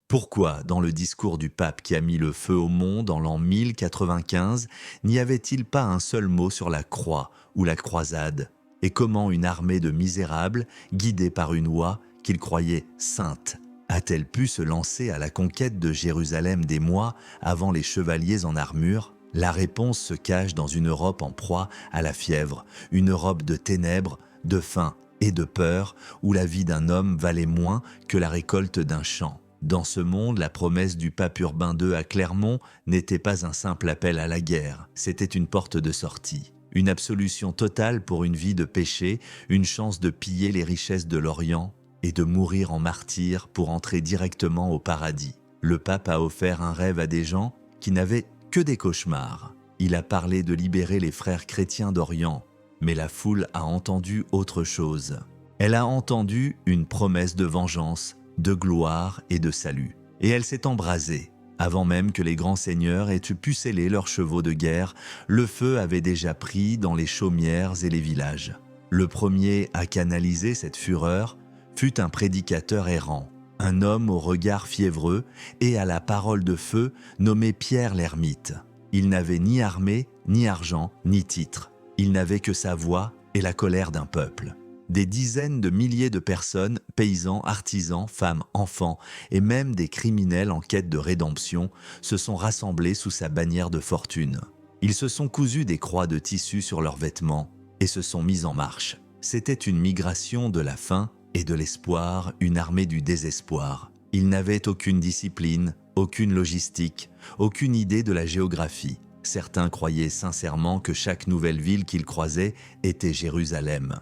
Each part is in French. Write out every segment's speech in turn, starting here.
Pourquoi, dans le discours du pape qui a mis le feu au monde en l'an 1095, n'y avait-il pas un seul mot sur la croix ou la croisade? Et comment une armée de misérables, guidée par une oie qu'ils croyaient sainte, a-t-elle pu se lancer à la conquête de Jérusalem des mois avant les chevaliers en armure? La réponse se cache dans une Europe en proie à la fièvre, une Europe de ténèbres, de faim et de peur, où la vie d'un homme valait moins que la récolte d'un champ. Dans ce monde, la promesse du pape Urbain II à Clermont n'était pas un simple appel à la guerre, c'était une porte de sortie. Une absolution totale pour une vie de péché, une chance de piller les richesses de l'Orient et de mourir en martyr pour entrer directement au paradis. Le pape a offert un rêve à des gens qui n'avaient que des cauchemars. Il a parlé de libérer les frères chrétiens d'Orient, mais la foule a entendu autre chose. Elle a entendu une promesse de vengeance, de gloire et de salut. Et elle s'est embrasée. Avant même que les grands seigneurs aient pu sceller leurs chevaux de guerre, le feu avait déjà pris dans les chaumières et les villages. Le premier à canaliser cette fureur fut un prédicateur errant, un homme au regard fiévreux et à la parole de feu nommé Pierre l'Ermite. Il n'avait ni armée, ni argent, ni titre. Il n'avait que sa voix et la colère d'un peuple. Des dizaines de milliers de personnes, paysans, artisans, femmes, enfants et même des criminels en quête de rédemption se sont rassemblés sous sa bannière de fortune. Ils se sont cousus des croix de tissu sur leurs vêtements et se sont mis en marche. C'était une migration de la faim et de l'espoir, une armée du désespoir. Ils n'avaient aucune discipline, aucune logistique, aucune idée de la géographie. Certains croyaient sincèrement que chaque nouvelle ville qu'ils croisaient était Jérusalem.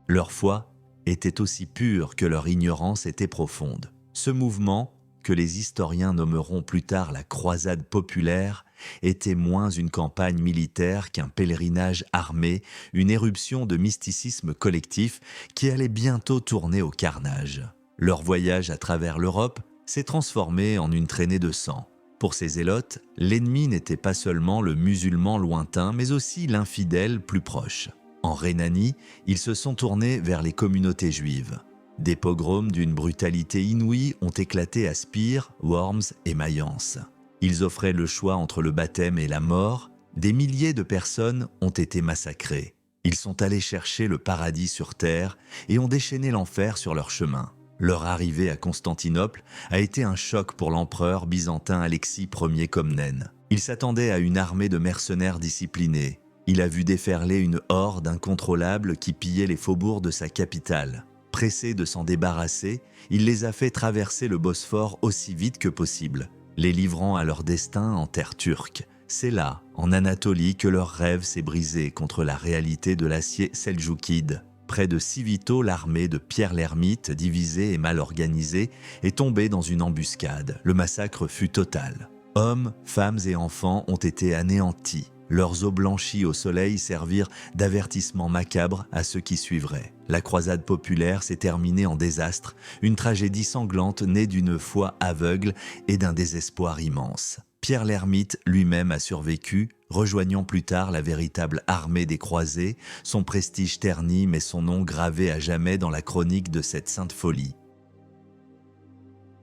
Leur foi était aussi pure que leur ignorance était profonde. Ce mouvement, que les historiens nommeront plus tard la croisade populaire, était moins une campagne militaire qu'un pèlerinage armé, une éruption de mysticisme collectif qui allait bientôt tourner au carnage. Leur voyage à travers l'Europe s'est transformé en une traînée de sang. Pour ces zélotes, l'ennemi n'était pas seulement le musulman lointain, mais aussi l'infidèle plus proche. En Rhénanie, ils se sont tournés vers les communautés juives. Des pogroms d'une brutalité inouïe ont éclaté à Spire, Worms et Mayence. Ils offraient le choix entre le baptême et la mort. Des milliers de personnes ont été massacrées. Ils sont allés chercher le paradis sur terre et ont déchaîné l'enfer sur leur chemin. Leur arrivée à Constantinople a été un choc pour l'empereur byzantin Alexis Ier Comnène. Il s'attendait à une armée de mercenaires disciplinés. Il a vu déferler une horde incontrôlable qui pillait les faubourgs de sa capitale. Pressé de s'en débarrasser, il les a fait traverser le Bosphore aussi vite que possible, les livrant à leur destin en terre turque. C'est là, en Anatolie, que leur rêve s'est brisé contre la réalité de l'acier seldjoukide. Près de Civito, l'armée de Pierre l'Ermite, divisée et mal organisée, est tombée dans une embuscade. Le massacre fut total. Hommes, femmes et enfants ont été anéantis. Leurs os blanchis au soleil servirent d'avertissement macabre à ceux qui suivraient. La croisade populaire s'est terminée en désastre, une tragédie sanglante née d'une foi aveugle et d'un désespoir immense. Pierre l'Ermite lui-même a survécu, rejoignant plus tard la véritable armée des croisés, son prestige terni mais son nom gravé à jamais dans la chronique de cette sainte folie.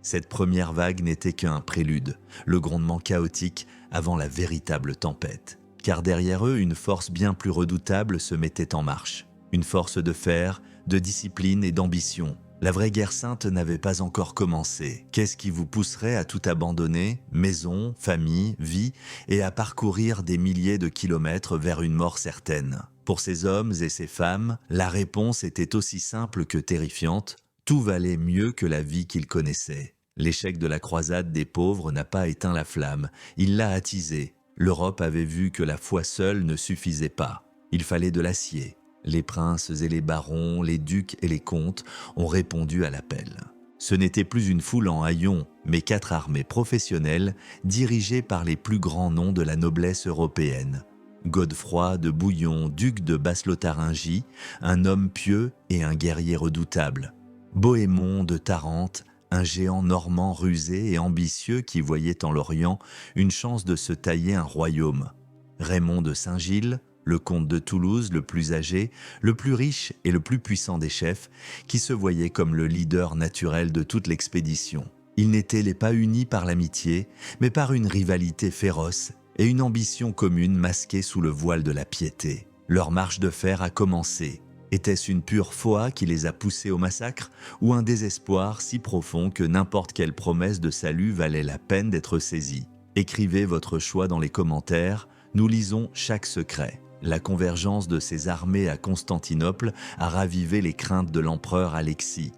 Cette première vague n'était qu'un prélude, le grondement chaotique avant la véritable tempête. Car derrière eux, une force bien plus redoutable se mettait en marche. Une force de fer, de discipline et d'ambition. La vraie guerre sainte n'avait pas encore commencé. Qu'est-ce qui vous pousserait à tout abandonner, maison, famille, vie, et à parcourir des milliers de kilomètres vers une mort certaine? Pour ces hommes et ces femmes, la réponse était aussi simple que terrifiante. Tout valait mieux que la vie qu'ils connaissaient. L'échec de la croisade des pauvres n'a pas éteint la flamme, il l'a attisée. L'Europe avait vu que la foi seule ne suffisait pas. Il fallait de l'acier. Les princes et les barons, les ducs et les comtes ont répondu à l'appel. Ce n'était plus une foule en haillons, mais 4 armées professionnelles dirigées par les plus grands noms de la noblesse européenne. Godefroy de Bouillon, duc de Basse-Lotharingie, un homme pieux et un guerrier redoutable. Bohémond de Tarente, un géant normand rusé et ambitieux qui voyait en l'Orient une chance de se tailler un royaume. Raymond de Saint-Gilles, le comte de Toulouse, le plus âgé, le plus riche et le plus puissant des chefs, qui se voyait comme le leader naturel de toute l'expédition. Ils n'étaient pas unis par l'amitié, mais par une rivalité féroce et une ambition commune masquée sous le voile de la piété. Leur marche de fer a commencé. Était-ce une pure foi qui les a poussés au massacre, ou un désespoir si profond que n'importe quelle promesse de salut valait la peine d'être saisie? Écrivez votre choix dans les commentaires, nous lisons chaque secret. La convergence de ces armées à Constantinople a ravivé les craintes de l'empereur Alexis.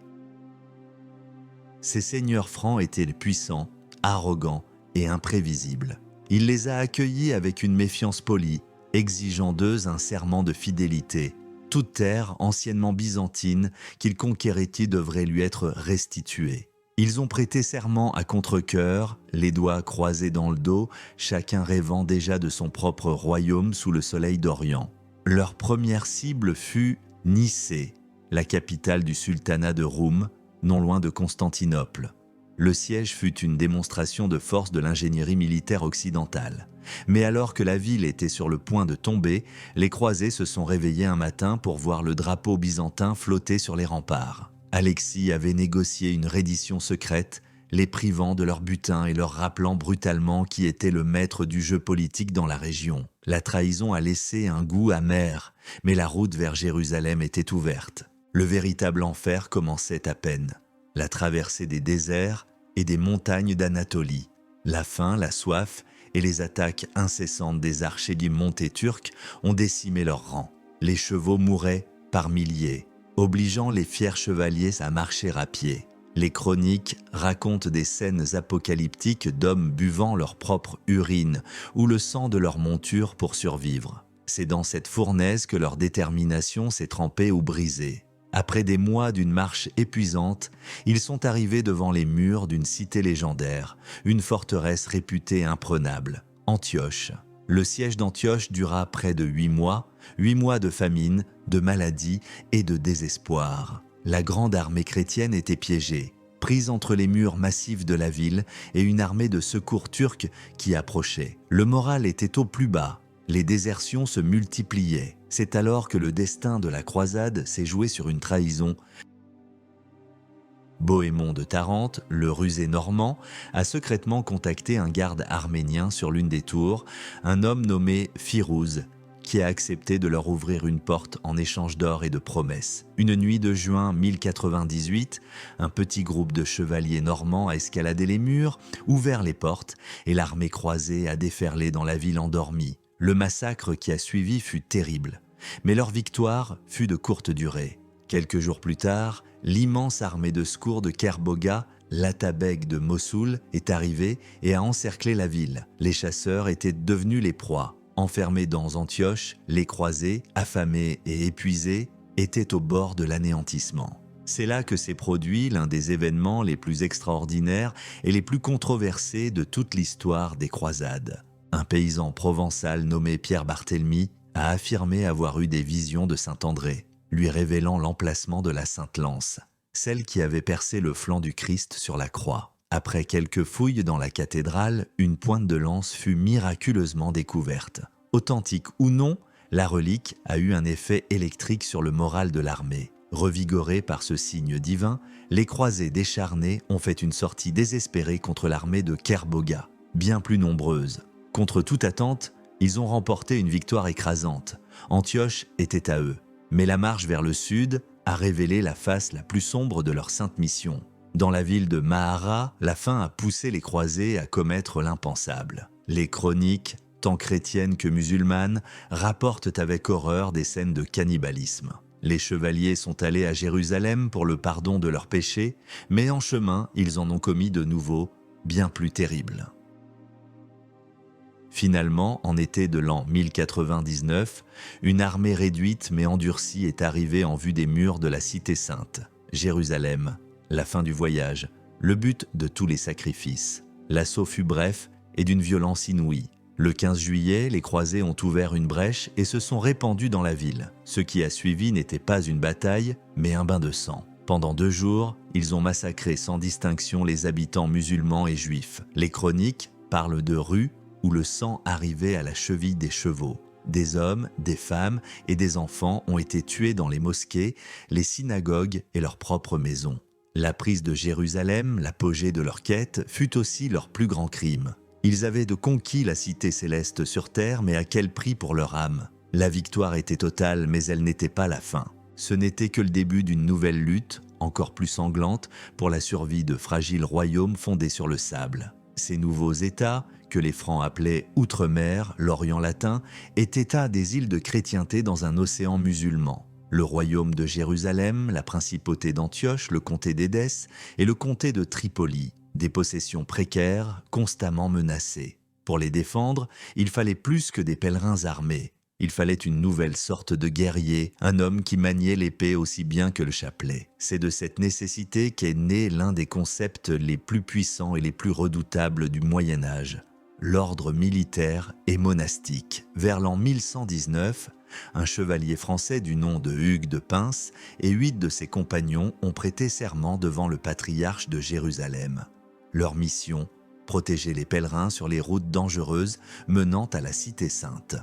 Ces seigneurs francs étaient puissants, arrogants et imprévisibles. Il les a accueillis avec une méfiance polie, exigeant d'eux un serment de fidélité. Toute terre, anciennement byzantine, qu'il conquérit devrait lui être restituée. Ils ont prêté serment à contre-cœur, les doigts croisés dans le dos, chacun rêvant déjà de son propre royaume sous le soleil d'Orient. Leur première cible fut Nicée, la capitale du sultanat de Roum, non loin de Constantinople. Le siège fut une démonstration de force de l'ingénierie militaire occidentale. Mais alors que la ville était sur le point de tomber, les croisés se sont réveillés un matin pour voir le drapeau byzantin flotter sur les remparts. Alexis avait négocié une reddition secrète, les privant de leur butin et leur rappelant brutalement qui était le maître du jeu politique dans la région. La trahison a laissé un goût amer, mais la route vers Jérusalem était ouverte. Le véritable enfer commençait à peine. La traversée des déserts et des montagnes d'Anatolie. La faim, la soif et les attaques incessantes des archers du monté turc ont décimé leurs rangs. Les chevaux mouraient par milliers, obligeant les fiers chevaliers à marcher à pied. Les chroniques racontent des scènes apocalyptiques d'hommes buvant leur propre urine ou le sang de leur monture pour survivre. C'est dans cette fournaise que leur détermination s'est trempée ou brisée. Après des mois d'une marche épuisante, ils sont arrivés devant les murs d'une cité légendaire, une forteresse réputée imprenable, Antioche. Le siège d'Antioche dura près de 8 mois de famine, de maladie et de désespoir. La grande armée chrétienne était piégée, prise entre les murs massifs de la ville et une armée de secours turcs qui approchait. Le moral était au plus bas. Les désertions se multipliaient. C'est alors que le destin de la croisade s'est joué sur une trahison. Bohémond de Tarente, le rusé normand, a secrètement contacté un garde arménien sur l'une des tours, un homme nommé Firouz, qui a accepté de leur ouvrir une porte en échange d'or et de promesses. Une nuit de juin 1098, un petit groupe de chevaliers normands a escaladé les murs, ouvert les portes, et l'armée croisée a déferlé dans la ville endormie. Le massacre qui a suivi fut terrible, mais leur victoire fut de courte durée. Quelques jours plus tard, l'immense armée de secours de Kerboga, l'Atabeg de Mossoul, est arrivée et a encerclé la ville. Les chasseurs étaient devenus les proies. Enfermés dans Antioche, les croisés, affamés et épuisés, étaient au bord de l'anéantissement. C'est là que s'est produit l'un des événements les plus extraordinaires et les plus controversés de toute l'histoire des croisades. Un paysan provençal nommé Pierre Barthélemy a affirmé avoir eu des visions de Saint-André, lui révélant l'emplacement de la Sainte Lance, celle qui avait percé le flanc du Christ sur la croix. Après quelques fouilles dans la cathédrale, une pointe de lance fut miraculeusement découverte. Authentique ou non, la relique a eu un effet électrique sur le moral de l'armée. Revigorés par ce signe divin, les croisés décharnés ont fait une sortie désespérée contre l'armée de Kerboga, bien plus nombreuse. Contre toute attente, ils ont remporté une victoire écrasante. Antioche était à eux. Mais la marche vers le sud a révélé la face la plus sombre de leur sainte mission. Dans la ville de Mahara, la faim a poussé les croisés à commettre l'impensable. Les chroniques, tant chrétiennes que musulmanes, rapportent avec horreur des scènes de cannibalisme. Les chevaliers sont allés à Jérusalem pour le pardon de leurs péchés, mais en chemin, ils en ont commis de nouveaux, bien plus terribles. Finalement, en été de l'an 1099, une armée réduite mais endurcie est arrivée en vue des murs de la Cité Sainte, Jérusalem. La fin du voyage, le but de tous les sacrifices. L'assaut fut bref et d'une violence inouïe. Le 15 juillet, les croisés ont ouvert une brèche et se sont répandus dans la ville. Ce qui a suivi n'était pas une bataille, mais un bain de sang. Pendant 2 jours, ils ont massacré sans distinction les habitants musulmans et juifs. Les chroniques parlent de rues où le sang arrivait à la cheville des chevaux. Des hommes, des femmes et des enfants ont été tués dans les mosquées, les synagogues et leurs propres maisons. La prise de Jérusalem, l'apogée de leur quête, fut aussi leur plus grand crime. Ils avaient de conquis la cité céleste sur terre, mais à quel prix pour leur âme? La victoire était totale, mais elle n'était pas la fin. Ce n'était que le début d'une nouvelle lutte, encore plus sanglante, pour la survie de fragiles royaumes fondés sur le sable. Ces nouveaux États, que les Francs appelaient Outre-mer, l'Orient latin, étaient États des îles de chrétienté dans un océan musulman. Le royaume de Jérusalem, la principauté d'Antioche, le comté d'Édesse et le comté de Tripoli, des possessions précaires, constamment menacées. Pour les défendre, il fallait plus que des pèlerins armés. Il fallait une nouvelle sorte de guerrier, un homme qui maniait l'épée aussi bien que le chapelet. C'est de cette nécessité qu'est né l'un des concepts les plus puissants et les plus redoutables du Moyen Âge, l'ordre militaire et monastique. Vers l'an 1119, un chevalier français du nom de Hugues de Pins et 8 de ses compagnons ont prêté serment devant le patriarche de Jérusalem. Leur mission, protéger les pèlerins sur les routes dangereuses menant à la cité sainte.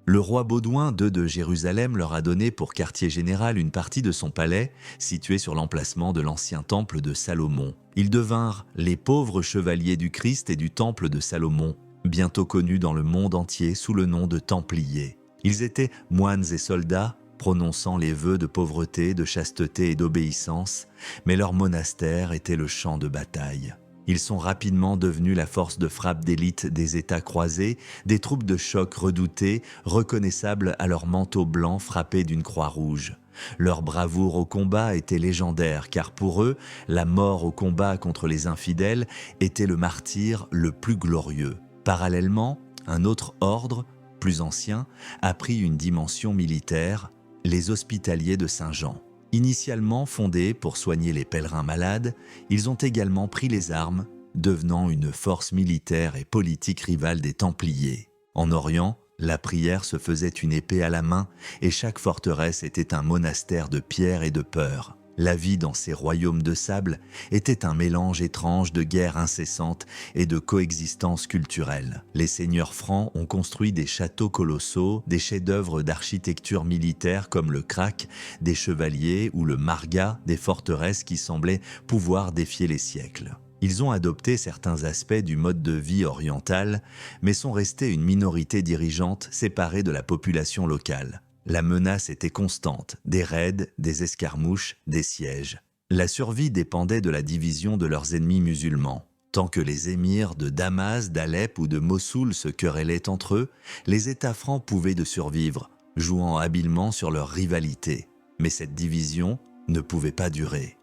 Le roi Baudouin II de Jérusalem leur a donné pour quartier général une partie de son palais, situé sur l'emplacement de l'ancien temple de Salomon. Ils devinrent les pauvres chevaliers du Christ et du temple de Salomon, bientôt connus dans le monde entier sous le nom de Templiers. Ils étaient moines et soldats, prononçant les vœux de pauvreté, de chasteté et d'obéissance, mais leur monastère était le champ de bataille. Ils sont rapidement devenus la force de frappe d'élite des États croisés, des troupes de choc redoutées, reconnaissables à leur manteau blanc frappé d'une croix rouge. Leur bravoure au combat était légendaire, car pour eux, la mort au combat contre les infidèles était le martyre le plus glorieux. Parallèlement, un autre ordre, plus ancien, a pris une dimension militaire, les Hospitaliers de Saint-Jean. Initialement fondés pour soigner les pèlerins malades, ils ont également pris les armes, devenant une force militaire et politique rivale des Templiers. En Orient, la prière se faisait une épée à la main et chaque forteresse était un monastère de pierre et de peur. La vie dans ces royaumes de sable était un mélange étrange de guerres incessantes et de coexistence culturelle. Les seigneurs francs ont construit des châteaux colossaux, des chefs-d'œuvre d'architecture militaire comme le Krak, des chevaliers ou le Marga, des forteresses qui semblaient pouvoir défier les siècles. Ils ont adopté certains aspects du mode de vie oriental, mais sont restés une minorité dirigeante séparée de la population locale. La menace était constante, des raids, des escarmouches, des sièges. La survie dépendait de la division de leurs ennemis musulmans. Tant que les émirs de Damas, d'Alep ou de Mossoul se querellaient entre eux, les États francs pouvaient de survivre, jouant habilement sur leur rivalité. Mais cette division ne pouvait pas durer.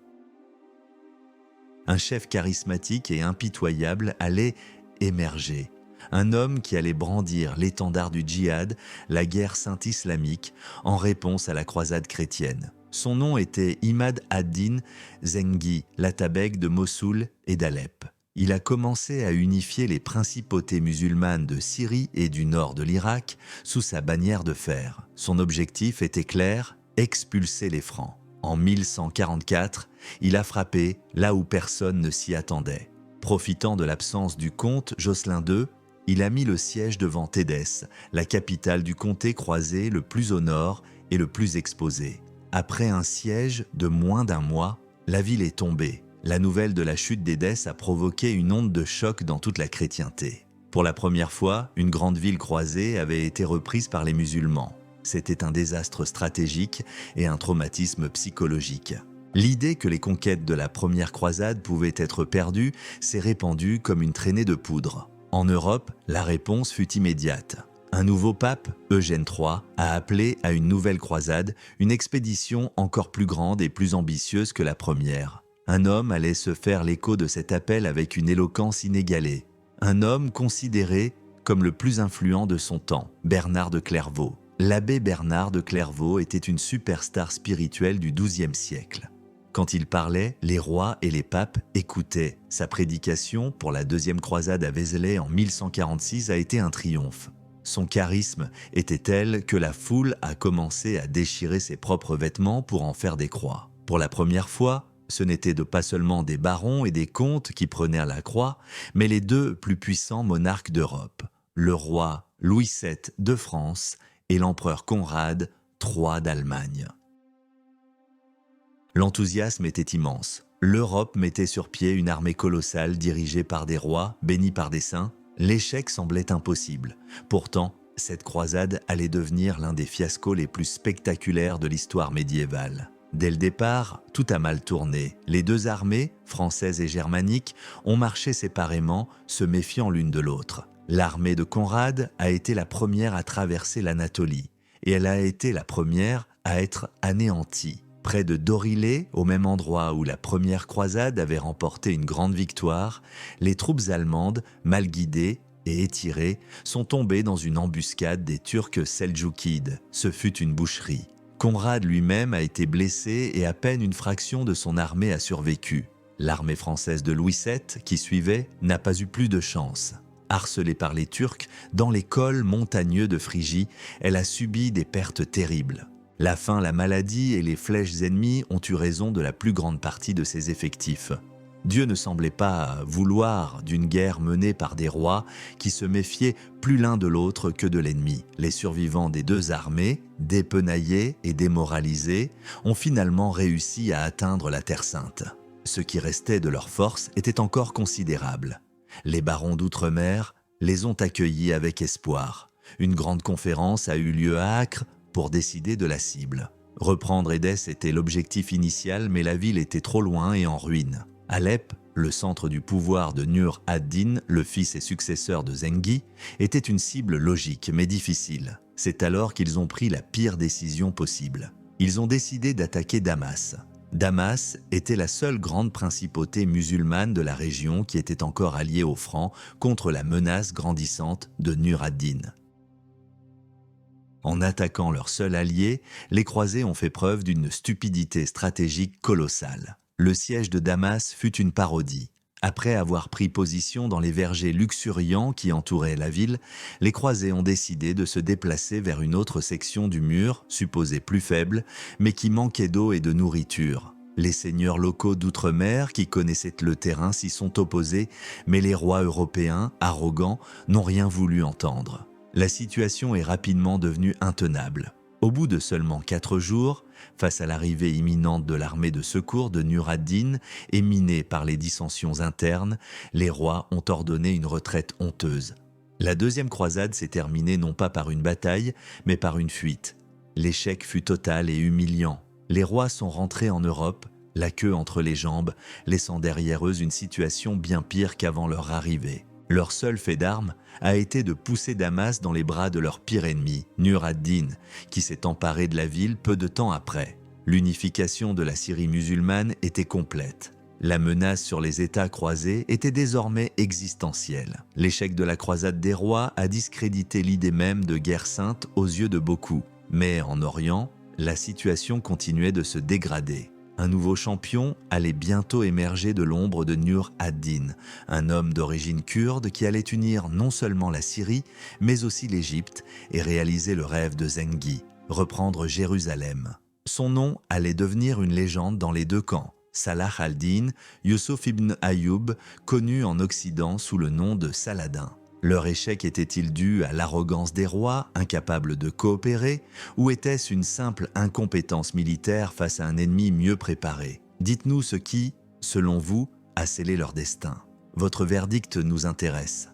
Un chef charismatique et impitoyable allait émerger. Un homme qui allait brandir l'étendard du djihad, la guerre sainte islamique, en réponse à la croisade chrétienne. Son nom était Imad ad-Din Zengi, l'Atabeg de Mossoul et d'Alep. Il a commencé à unifier les principautés musulmanes de Syrie et du nord de l'Irak sous sa bannière de fer. Son objectif était clair, expulser les Francs. En 1144, il a frappé là où personne ne s'y attendait. Profitant de l'absence du comte Jocelyn II, il a mis le siège devant Édesse, la capitale du comté croisé le plus au nord et le plus exposé. Après un siège de moins d'un mois, la ville est tombée. La nouvelle de la chute d'Édesse a provoqué une onde de choc dans toute la chrétienté. Pour la première fois, une grande ville croisée avait été reprise par les musulmans. C'était un désastre stratégique et un traumatisme psychologique. L'idée que les conquêtes de la première croisade pouvaient être perdues s'est répandue comme une traînée de poudre. En Europe, la réponse fut immédiate. Un nouveau pape, Eugène III, a appelé à une nouvelle croisade, une expédition encore plus grande et plus ambitieuse que la première. Un homme allait se faire l'écho de cet appel avec une éloquence inégalée. Un homme considéré comme le plus influent de son temps, Bernard de Clairvaux. L'abbé Bernard de Clairvaux était une superstar spirituelle du XIIe siècle. Quand il parlait, les rois et les papes écoutaient. Sa prédication pour la deuxième croisade à Vézelay en 1146 a été un triomphe. Son charisme était tel que la foule a commencé à déchirer ses propres vêtements pour en faire des croix. Pour la première fois, ce n'étaient pas seulement des barons et des comtes qui prenaient la croix, mais les deux plus puissants monarques d'Europe. Le roi Louis VII de France et l'empereur Conrad III d'Allemagne. L'enthousiasme était immense. L'Europe mettait sur pied une armée colossale dirigée par des rois, bénis par des saints. L'échec semblait impossible. Pourtant, cette croisade allait devenir l'un des fiascos les plus spectaculaires de l'histoire médiévale. Dès le départ, tout a mal tourné. Les deux armées, française et germanique, ont marché séparément, se méfiant l'une de l'autre. L'armée de Conrad a été la première à traverser l'Anatolie, et elle a été la première à être anéantie. Près de Dorilé, au même endroit où la première croisade avait remporté une grande victoire, les troupes allemandes, mal guidées et étirées, sont tombées dans une embuscade des Turcs seldjoukides. Ce fut une boucherie. Conrad lui-même a été blessé et à peine une fraction de son armée a survécu. L'armée française de Louis VII, qui suivait, n'a pas eu plus de chance. Harcelée par les Turcs, dans les cols montagneux de Phrygie, elle a subi des pertes terribles. La faim, la maladie et les flèches ennemies ont eu raison de la plus grande partie de ses effectifs. Dieu ne semblait pas vouloir d'une guerre menée par des rois qui se méfiaient plus l'un de l'autre que de l'ennemi. Les survivants des deux armées, dépenaillés et démoralisés, ont finalement réussi à atteindre la Terre Sainte. Ce qui restait de leur force était encore considérable. Les barons d'outre-mer les ont accueillis avec espoir. Une grande conférence a eu lieu à Acre pour décider de la cible. Reprendre Édesse était l'objectif initial, mais la ville était trop loin et en ruine. Alep, le centre du pouvoir de Nur ad-Din, le fils et successeur de Zengi, était une cible logique mais difficile. C'est alors qu'ils ont pris la pire décision possible. Ils ont décidé d'attaquer Damas. Damas était la seule grande principauté musulmane de la région qui était encore alliée aux Francs contre la menace grandissante de Nur ad-Din. En attaquant leur seul allié, les croisés ont fait preuve d'une stupidité stratégique colossale. Le siège de Damas fut une parodie. Après avoir pris position dans les vergers luxuriants qui entouraient la ville, les croisés ont décidé de se déplacer vers une autre section du mur, supposée plus faible, mais qui manquait d'eau et de nourriture. Les seigneurs locaux d'outre-mer qui connaissaient le terrain s'y sont opposés, mais les rois européens, arrogants, n'ont rien voulu entendre. La situation est rapidement devenue intenable. Au bout de seulement 4 jours, face à l'arrivée imminente de l'armée de secours de Nur ad-Din et minée par les dissensions internes, les rois ont ordonné une retraite honteuse. La deuxième croisade s'est terminée non pas par une bataille, mais par une fuite. L'échec fut total et humiliant. Les rois sont rentrés en Europe, la queue entre les jambes, laissant derrière eux une situation bien pire qu'avant leur arrivée. Leur seul fait d'armes a été de pousser Damas dans les bras de leur pire ennemi, Nur ad-Din, qui s'est emparé de la ville peu de temps après. L'unification de la Syrie musulmane était complète. La menace sur les États croisés était désormais existentielle. L'échec de la croisade des rois a discrédité l'idée même de guerre sainte aux yeux de beaucoup. Mais en Orient, la situation continuait de se dégrader. Un nouveau champion allait bientôt émerger de l'ombre de Nur ad-Din, un homme d'origine kurde qui allait unir non seulement la Syrie, mais aussi l'Égypte et réaliser le rêve de Zengi, reprendre Jérusalem. Son nom allait devenir une légende dans les deux camps. Salah al-Din, Yusuf ibn Ayyub, connu en Occident sous le nom de Saladin. Leur échec était-il dû à l'arrogance des rois, incapables de coopérer, ou était-ce une simple incompétence militaire face à un ennemi mieux préparé? Dites-nous ce qui, selon vous, a scellé leur destin. Votre verdict nous intéresse.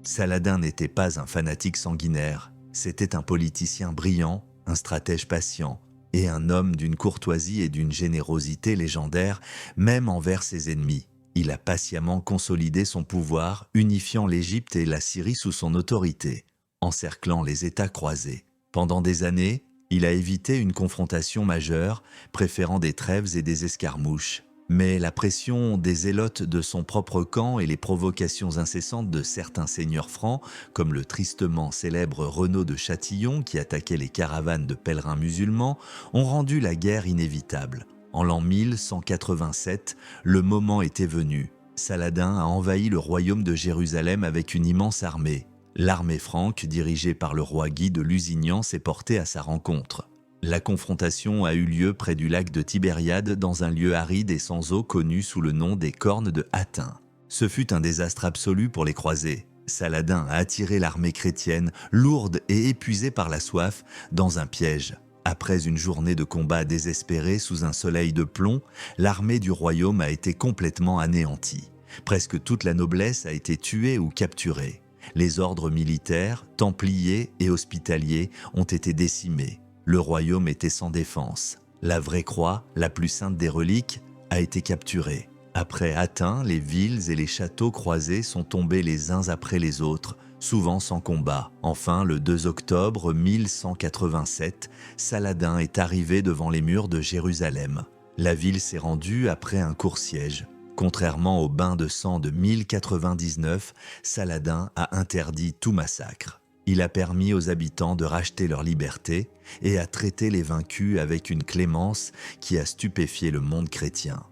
Saladin n'était pas un fanatique sanguinaire, c'était un politicien brillant, un stratège patient, et un homme d'une courtoisie et d'une générosité légendaire, même envers ses ennemis. Il a patiemment consolidé son pouvoir, unifiant l'Égypte et la Syrie sous son autorité, encerclant les États croisés. Pendant des années, il a évité une confrontation majeure, préférant des trêves et des escarmouches. Mais la pression des zélotes de son propre camp et les provocations incessantes de certains seigneurs francs, comme le tristement célèbre Renaud de Châtillon qui attaquait les caravanes de pèlerins musulmans, ont rendu la guerre inévitable. En l'an 1187, le moment était venu. Saladin a envahi le royaume de Jérusalem avec une immense armée. L'armée franque, dirigée par le roi Guy de Lusignan, s'est portée à sa rencontre. La confrontation a eu lieu près du lac de Tibériade dans un lieu aride et sans eau connu sous le nom des Cornes de Hattin. Ce fut un désastre absolu pour les croisés. Saladin a attiré l'armée chrétienne, lourde et épuisée par la soif, dans un piège. Après une journée de combat désespéré sous un soleil de plomb, l'armée du royaume a été complètement anéantie. Presque toute la noblesse a été tuée ou capturée. Les ordres militaires, templiers et hospitaliers ont été décimés. Le royaume était sans défense. La vraie croix, la plus sainte des reliques, a été capturée. Après Hattin, les villes et les châteaux croisés sont tombés les uns après les autres, souvent sans combat. Enfin, le 2 octobre 1187, Saladin est arrivé devant les murs de Jérusalem. La ville s'est rendue après un court siège. Contrairement au bain de sang de 1099, Saladin a interdit tout massacre. Il a permis aux habitants de racheter leur liberté et a traité les vaincus avec une clémence qui a stupéfié le monde chrétien.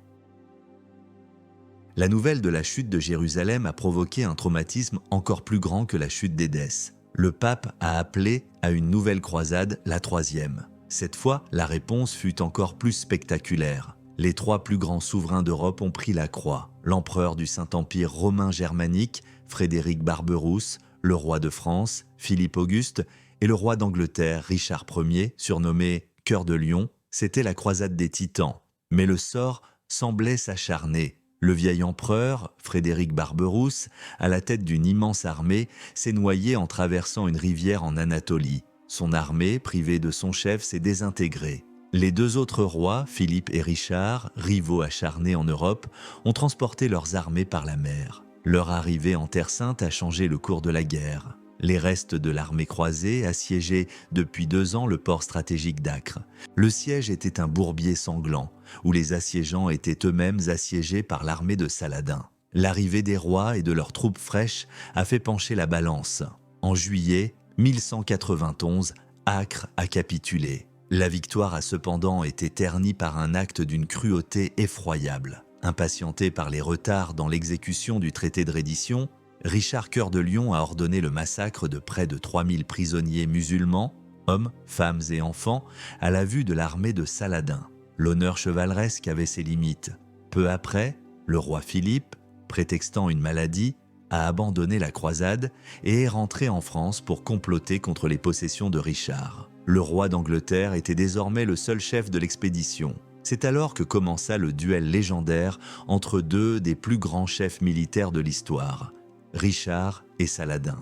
La nouvelle de la chute de Jérusalem a provoqué un traumatisme encore plus grand que la chute d'Édesse. Le pape a appelé à une nouvelle croisade, la troisième. Cette fois, la réponse fut encore plus spectaculaire. Les 3 plus grands souverains d'Europe ont pris la croix. L'empereur du Saint-Empire romain germanique, Frédéric Barberousse, le roi de France, Philippe Auguste, et le roi d'Angleterre, Richard Ier, surnommé Cœur de Lion. C'était la croisade des Titans. Mais le sort semblait s'acharner. Le vieil empereur, Frédéric Barberousse, à la tête d'une immense armée, s'est noyé en traversant une rivière en Anatolie. Son armée, privée de son chef, s'est désintégrée. Les 2 autres rois, Philippe et Richard, rivaux acharnés en Europe, ont transporté leurs armées par la mer. Leur arrivée en Terre Sainte a changé le cours de la guerre. Les restes de l'armée croisée assiégeaient depuis 2 ans le port stratégique d'Acre. Le siège était un bourbier sanglant, où les assiégeants étaient eux-mêmes assiégés par l'armée de Saladin. L'arrivée des rois et de leurs troupes fraîches a fait pencher la balance. En juillet 1191, Acre a capitulé. La victoire a cependant été ternie par un acte d'une cruauté effroyable. Impatienté par les retards dans l'exécution du traité de reddition, Richard Cœur de Lion a ordonné le massacre de près de 3000 prisonniers musulmans, hommes, femmes et enfants, à la vue de l'armée de Saladin. L'honneur chevaleresque avait ses limites. Peu après, le roi Philippe, prétextant une maladie, a abandonné la croisade et est rentré en France pour comploter contre les possessions de Richard. Le roi d'Angleterre était désormais le seul chef de l'expédition. C'est alors que commença le duel légendaire entre 2 des plus grands chefs militaires de l'histoire, Richard et Saladin.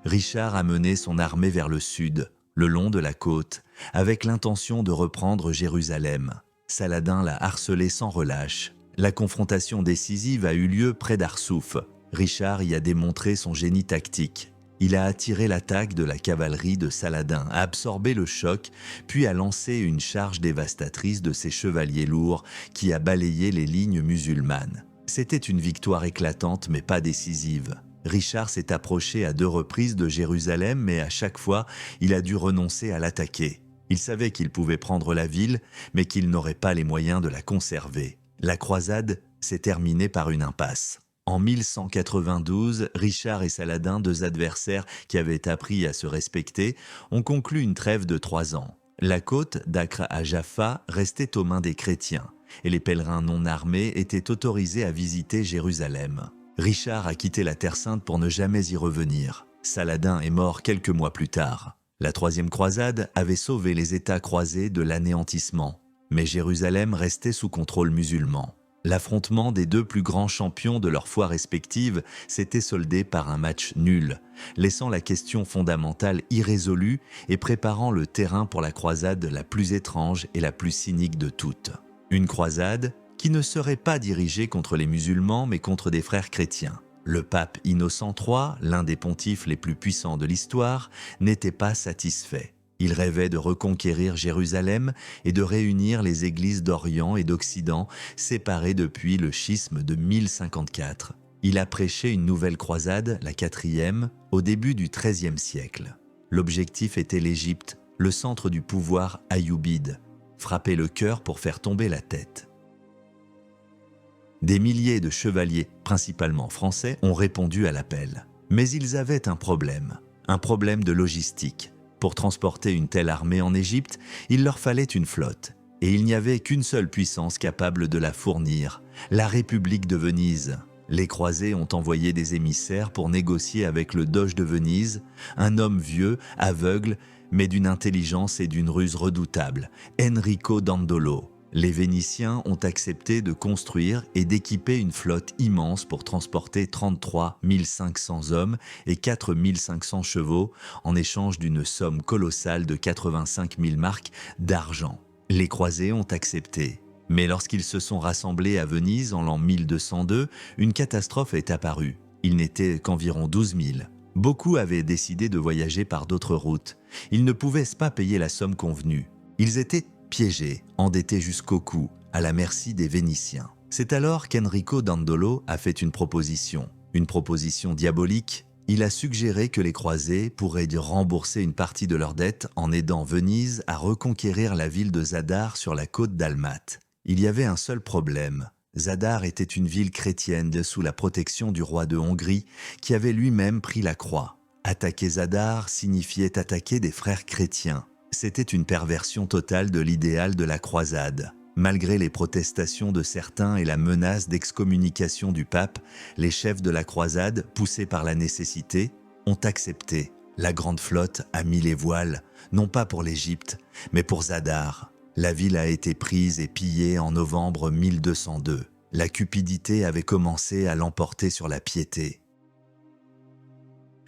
Richard a mené son armée vers le sud, le long de la côte, avec l'intention de reprendre Jérusalem. Saladin l'a harcelé sans relâche. La confrontation décisive a eu lieu près d'Arsouf. Richard y a démontré son génie tactique. Il a attiré l'attaque de la cavalerie de Saladin, a absorbé le choc, puis a lancé une charge dévastatrice de ses chevaliers lourds qui a balayé les lignes musulmanes. C'était une victoire éclatante mais pas décisive. Richard s'est approché à 2 reprises de Jérusalem, mais à chaque fois, il a dû renoncer à l'attaquer. Il savait qu'il pouvait prendre la ville, mais qu'il n'aurait pas les moyens de la conserver. La croisade s'est terminée par une impasse. En 1192, Richard et Saladin, 2 adversaires qui avaient appris à se respecter, ont conclu une trêve de 3 ans. La côte d'Acre à Jaffa restait aux mains des chrétiens, et les pèlerins non armés étaient autorisés à visiter Jérusalem. Richard a quitté la Terre Sainte pour ne jamais y revenir. Saladin est mort quelques mois plus tard. La 3e croisade avait sauvé les États croisés de l'anéantissement, mais Jérusalem restait sous contrôle musulman. L'affrontement des 2 plus grands champions de leur foi respective s'était soldé par un match nul, laissant la question fondamentale irrésolue et préparant le terrain pour la croisade la plus étrange et la plus cynique de toutes. Une croisade qui ne serait pas dirigée contre les musulmans mais contre des frères chrétiens. Le pape Innocent III, l'un des pontifes les plus puissants de l'histoire, n'était pas satisfait. Il rêvait de reconquérir Jérusalem et de réunir les églises d'Orient et d'Occident, séparées depuis le schisme de 1054. Il a prêché une nouvelle croisade, la 4e, au début du XIIIe siècle. L'objectif était l'Égypte, le centre du pouvoir ayoubide, frapper le cœur pour faire tomber la tête. Des milliers de chevaliers, principalement français, ont répondu à l'appel. Mais ils avaient un problème de logistique. Pour transporter une telle armée en Égypte, il leur fallait une flotte. Et il n'y avait qu'une seule puissance capable de la fournir, la République de Venise. Les croisés ont envoyé des émissaires pour négocier avec le doge de Venise, un homme vieux, aveugle, mais d'une intelligence et d'une ruse redoutables, Enrico Dandolo. Les Vénitiens ont accepté de construire et d'équiper une flotte immense pour transporter 33 500 hommes et 4 500 chevaux en échange d'une somme colossale de 85 000 marks d'argent. Les croisés ont accepté. Mais lorsqu'ils se sont rassemblés à Venise en l'an 1202, une catastrophe est apparue. Ils n'étaient qu'environ 12 000. Beaucoup avaient décidé de voyager par d'autres routes. Ils ne pouvaient pas payer la somme convenue. Ils étaient piégés, endettés jusqu'au cou, à la merci des Vénitiens. C'est alors qu'Enrico Dandolo a fait une proposition diabolique. Il a suggéré que les croisés pourraient rembourser une partie de leurs dettes en aidant Venise à reconquérir la ville de Zadar sur la côte dalmate. Il y avait un seul problème. Zadar était une ville chrétienne sous la protection du roi de Hongrie qui avait lui-même pris la croix. Attaquer Zadar signifiait attaquer des frères chrétiens. C'était une perversion totale de l'idéal de la croisade. Malgré les protestations de certains et la menace d'excommunication du pape, les chefs de la croisade, poussés par la nécessité, ont accepté. La grande flotte a mis les voiles, non pas pour l'Égypte, mais pour Zadar. La ville a été prise et pillée en novembre 1202. La cupidité avait commencé à l'emporter sur la piété.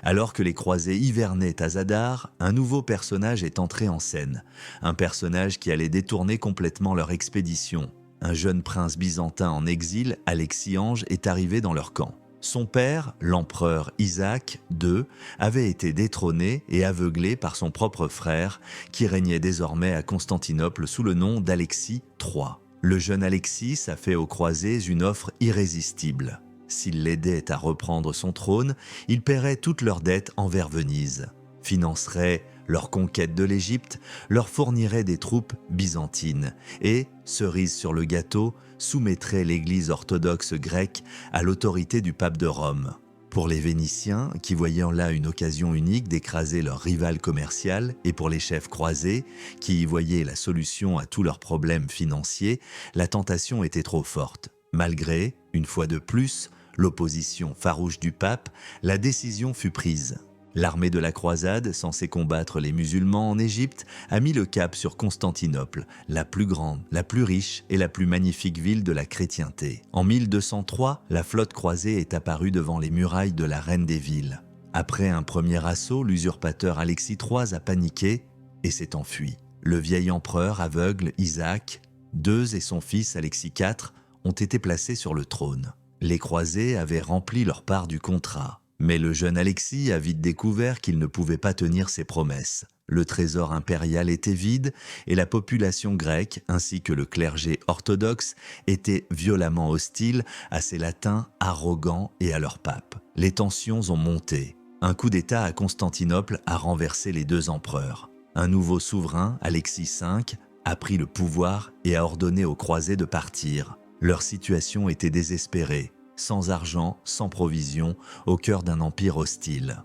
Alors que les croisés hivernaient à Zadar, un nouveau personnage est entré en scène. Un personnage qui allait détourner complètement leur expédition. Un jeune prince byzantin en exil, Alexiange, est arrivé dans leur camp. Son père, l'empereur Isaac II, avait été détrôné et aveuglé par son propre frère, qui régnait désormais à Constantinople sous le nom d'Alexis III. Le jeune Alexis a fait aux croisés une offre irrésistible. S'il l'aidait à reprendre son trône, il paierait toutes leurs dettes envers Venise, financerait leur conquête de l'Égypte, leur fournirait des troupes byzantines et, cerise sur le gâteau, soumettrait l'Église orthodoxe grecque à l'autorité du pape de Rome. Pour les Vénitiens, qui voyaient là une occasion unique d'écraser leur rival commercial, et pour les chefs croisés, qui y voyaient la solution à tous leurs problèmes financiers, la tentation était trop forte. Malgré, une fois de plus, l'opposition farouche du pape, la décision fut prise. L'armée de la croisade, censée combattre les musulmans en Égypte, a mis le cap sur Constantinople, la plus grande, la plus riche et la plus magnifique ville de la chrétienté. En 1203, la flotte croisée est apparue devant les murailles de la reine des villes. Après un premier assaut, l'usurpateur Alexis III a paniqué et s'est enfui. Le vieil empereur aveugle Isaac II et son fils Alexis IV ont été placés sur le trône. Les croisés avaient rempli leur part du contrat. Mais le jeune Alexis a vite découvert qu'il ne pouvait pas tenir ses promesses. Le trésor impérial était vide et la population grecque ainsi que le clergé orthodoxe étaient violemment hostiles à ces latins arrogants et à leur pape. Les tensions ont monté. Un coup d'État à Constantinople a renversé les deux empereurs. Un nouveau souverain, Alexis V, a pris le pouvoir et a ordonné aux croisés de partir. Leur situation était désespérée. Sans argent, sans provisions, au cœur d'un empire hostile.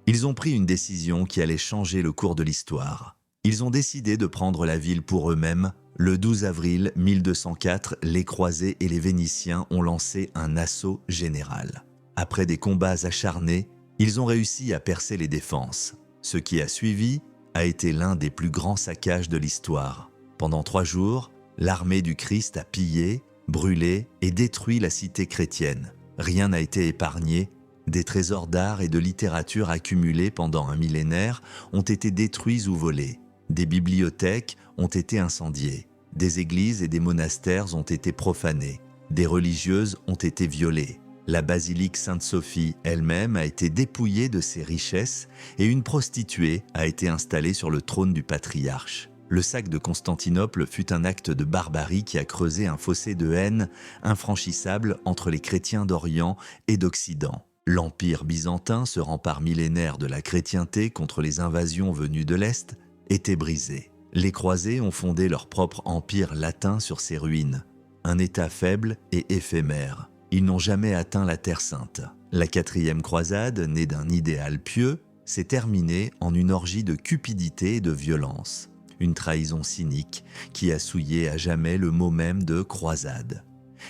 Ils ont pris une décision qui allait changer le cours de l'histoire. Ils ont décidé de prendre la ville pour eux-mêmes. Le 12 avril 1204, les croisés et les Vénitiens ont lancé un assaut général. Après des combats acharnés, ils ont réussi à percer les défenses. Ce qui a suivi a été l'un des plus grands saccages de l'histoire. Pendant 3 jours, l'armée du Christ a pillé, brûlé et détruit la cité chrétienne. Rien n'a été épargné. Des trésors d'art et de littérature accumulés pendant un millénaire ont été détruits ou volés. Des bibliothèques ont été incendiées. Des églises et des monastères ont été profanés. Des religieuses ont été violées. La basilique Sainte-Sophie elle-même a été dépouillée de ses richesses et une prostituée a été installée sur le trône du patriarche. Le sac de Constantinople fut un acte de barbarie qui a creusé un fossé de haine infranchissable entre les chrétiens d'Orient et d'Occident. L'Empire byzantin, ce rempart millénaire de la chrétienté contre les invasions venues de l'Est, était brisé. Les croisés ont fondé leur propre empire latin sur ces ruines, un État faible et éphémère. Ils n'ont jamais atteint la Terre Sainte. La 4e croisade, née d'un idéal pieux, s'est terminée en une orgie de cupidité et de violence. Une trahison cynique qui a souillé à jamais le mot même de croisade.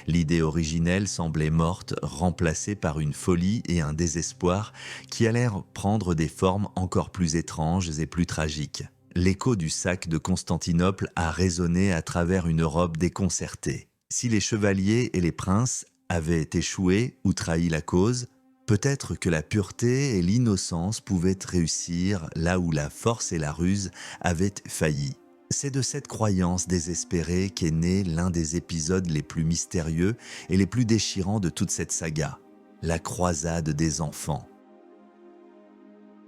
L'idée originelle semblait morte, remplacée par une folie et un désespoir qui allèrent prendre des formes encore plus étranges et plus tragiques. L'écho du sac de Constantinople a résonné à travers une Europe déconcertée. Si les chevaliers et les princes avaient échoué ou trahi la cause, peut-être que la pureté et l'innocence pouvaient réussir là où la force et la ruse avaient failli. C'est de cette croyance désespérée qu'est né l'un des épisodes les plus mystérieux et les plus déchirants de toute cette saga, la croisade des enfants.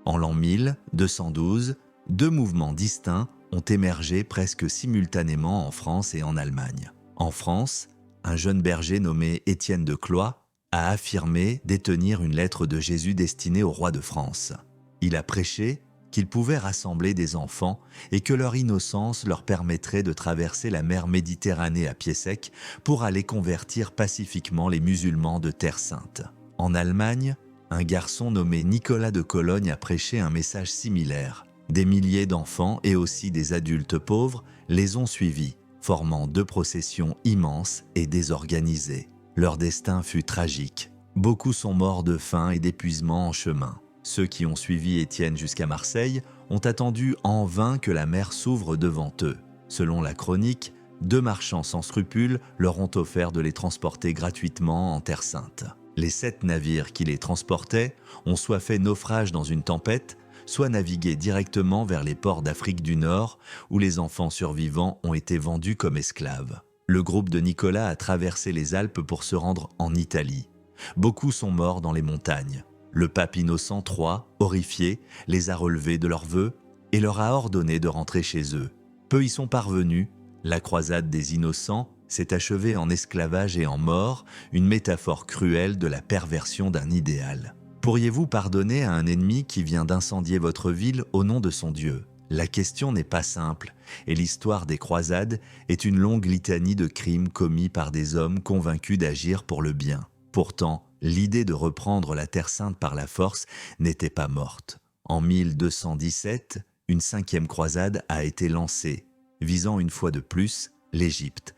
En l'an 1212, deux mouvements distincts ont émergé presque simultanément en France et en Allemagne. En France, un jeune berger nommé Étienne de Cloyes a affirmé détenir une lettre de Jésus destinée au roi de France. Il a prêché qu'il pouvait rassembler des enfants et que leur innocence leur permettrait de traverser la mer Méditerranée à pied sec pour aller convertir pacifiquement les musulmans de Terre Sainte. En Allemagne, un garçon nommé Nicolas de Cologne a prêché un message similaire. Des milliers d'enfants et aussi des adultes pauvres les ont suivis, formant deux processions immenses et désorganisées. Leur destin fut tragique. Beaucoup sont morts de faim et d'épuisement en chemin. Ceux qui ont suivi Étienne jusqu'à Marseille ont attendu en vain que la mer s'ouvre devant eux. Selon la chronique, deux marchands sans scrupules leur ont offert de les transporter gratuitement en Terre Sainte. Les 7 navires qui les transportaient ont soit fait naufrage dans une tempête, soit navigué directement vers les ports d'Afrique du Nord où les enfants survivants ont été vendus comme esclaves. Le groupe de Nicolas a traversé les Alpes pour se rendre en Italie. Beaucoup sont morts dans les montagnes. Le pape Innocent III, horrifié, les a relevés de leurs vœux et leur a ordonné de rentrer chez eux. Peu y sont parvenus. La croisade des innocents s'est achevée en esclavage et en mort, une métaphore cruelle de la perversion d'un idéal. Pourriez-vous pardonner à un ennemi qui vient d'incendier votre ville au nom de son Dieu ? La question n'est pas simple, et l'histoire des croisades est une longue litanie de crimes commis par des hommes convaincus d'agir pour le bien. Pourtant, l'idée de reprendre la Terre Sainte par la force n'était pas morte. En 1217, une 5e croisade a été lancée, visant une fois de plus l'Égypte.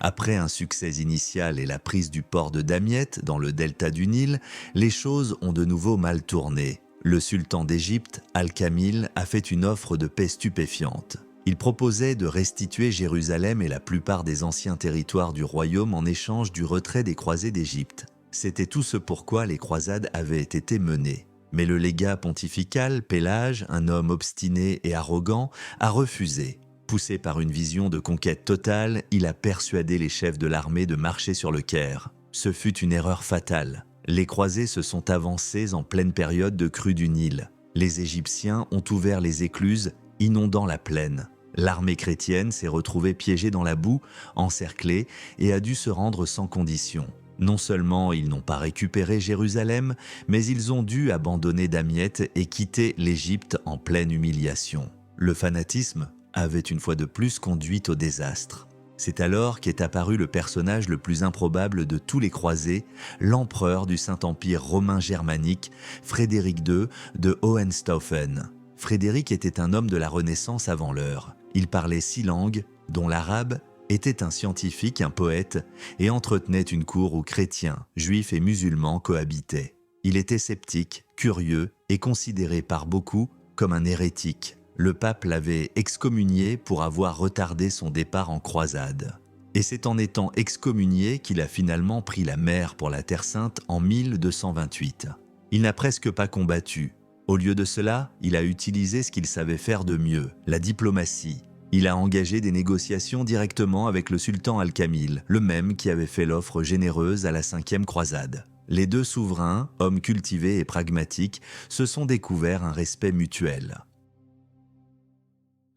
Après un succès initial et la prise du port de Damiette dans le delta du Nil, les choses ont de nouveau mal tourné. Le sultan d'Égypte, Al-Kamil, a fait une offre de paix stupéfiante. Il proposait de restituer Jérusalem et la plupart des anciens territoires du royaume en échange du retrait des croisés d'Égypte. C'était tout ce pourquoi les croisades avaient été menées. Mais le légat pontifical, Pélage, un homme obstiné et arrogant, a refusé. Poussé par une vision de conquête totale, il a persuadé les chefs de l'armée de marcher sur le Caire. Ce fut une erreur fatale. Les croisés se sont avancés en pleine période de crue du Nil. Les Égyptiens ont ouvert les écluses, inondant la plaine. L'armée chrétienne s'est retrouvée piégée dans la boue, encerclée, et a dû se rendre sans condition. Non seulement ils n'ont pas récupéré Jérusalem, mais ils ont dû abandonner Damiette et quitter l'Égypte en pleine humiliation. Le fanatisme avait une fois de plus conduit au désastre. C'est alors qu'est apparu le personnage le plus improbable de tous les croisés, l'empereur du Saint-Empire romain germanique, Frédéric II de Hohenstaufen. Frédéric était un homme de la Renaissance avant l'heure. Il parlait 6 langues, dont l'arabe, était un scientifique, un poète, et entretenait une cour où chrétiens, juifs et musulmans cohabitaient. Il était sceptique, curieux et considéré par beaucoup comme un hérétique. Le pape l'avait excommunié pour avoir retardé son départ en croisade. Et c'est en étant excommunié qu'il a finalement pris la mer pour la Terre Sainte en 1228. Il n'a presque pas combattu. Au lieu de cela, il a utilisé ce qu'il savait faire de mieux, la diplomatie. Il a engagé des négociations directement avec le sultan Al-Kamil, le même qui avait fait l'offre généreuse à la 5e croisade. Les deux souverains, hommes cultivés et pragmatiques, se sont découverts un respect mutuel.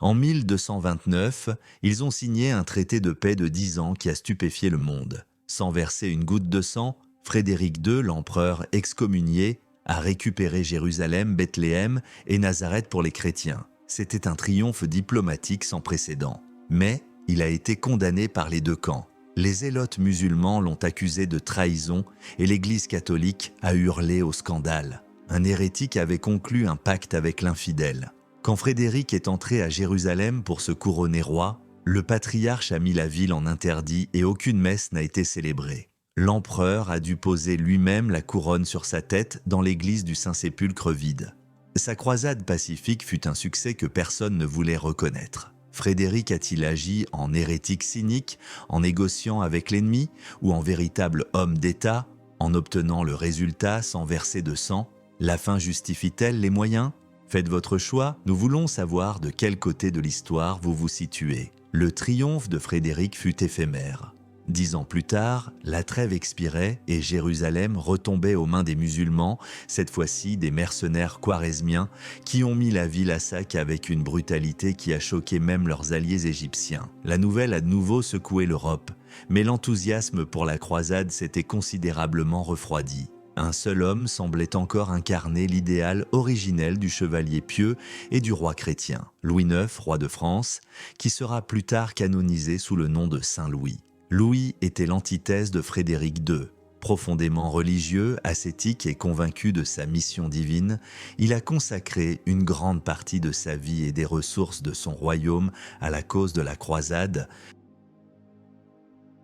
En 1229, ils ont signé un traité de paix de 10 ans qui a stupéfié le monde. Sans verser une goutte de sang, Frédéric II, l'empereur excommunié, a récupéré Jérusalem, Bethléem et Nazareth pour les chrétiens. C'était un triomphe diplomatique sans précédent. Mais il a été condamné par les deux camps. Les zélotes musulmans l'ont accusé de trahison et l'Église catholique a hurlé au scandale. Un hérétique avait conclu un pacte avec l'infidèle. Quand Frédéric est entré à Jérusalem pour se couronner roi, Le patriarche a mis la ville en interdit et aucune messe n'a été célébrée. L'empereur a dû poser lui-même la couronne sur sa tête dans l'église du Saint-Sépulcre vide. Sa croisade pacifique fut un succès que personne ne voulait reconnaître. Frédéric a-t-il agi en hérétique cynique, en négociant avec l'ennemi, ou en véritable homme d'État, en obtenant le résultat sans verser de sang? La fin justifie-t-elle les moyens? Faites votre choix, nous voulons savoir de quel côté de l'histoire vous vous situez. Le triomphe de Frédéric fut éphémère. 10 ans plus tard, la trêve expirait et Jérusalem retombait aux mains des musulmans, cette fois-ci des mercenaires khwarezmiens qui ont mis la ville à sac avec une brutalité qui a choqué même leurs alliés égyptiens. La nouvelle a de nouveau secoué l'Europe, mais l'enthousiasme pour la croisade s'était considérablement refroidi. Un seul homme semblait encore incarner l'idéal originel du chevalier pieux et du roi chrétien, Louis IX, roi de France, qui sera plus tard canonisé sous le nom de Saint Louis. Louis était l'antithèse de Frédéric II. Profondément religieux, ascétique et convaincu de sa mission divine, il a consacré une grande partie de sa vie et des ressources de son royaume à la cause de la croisade.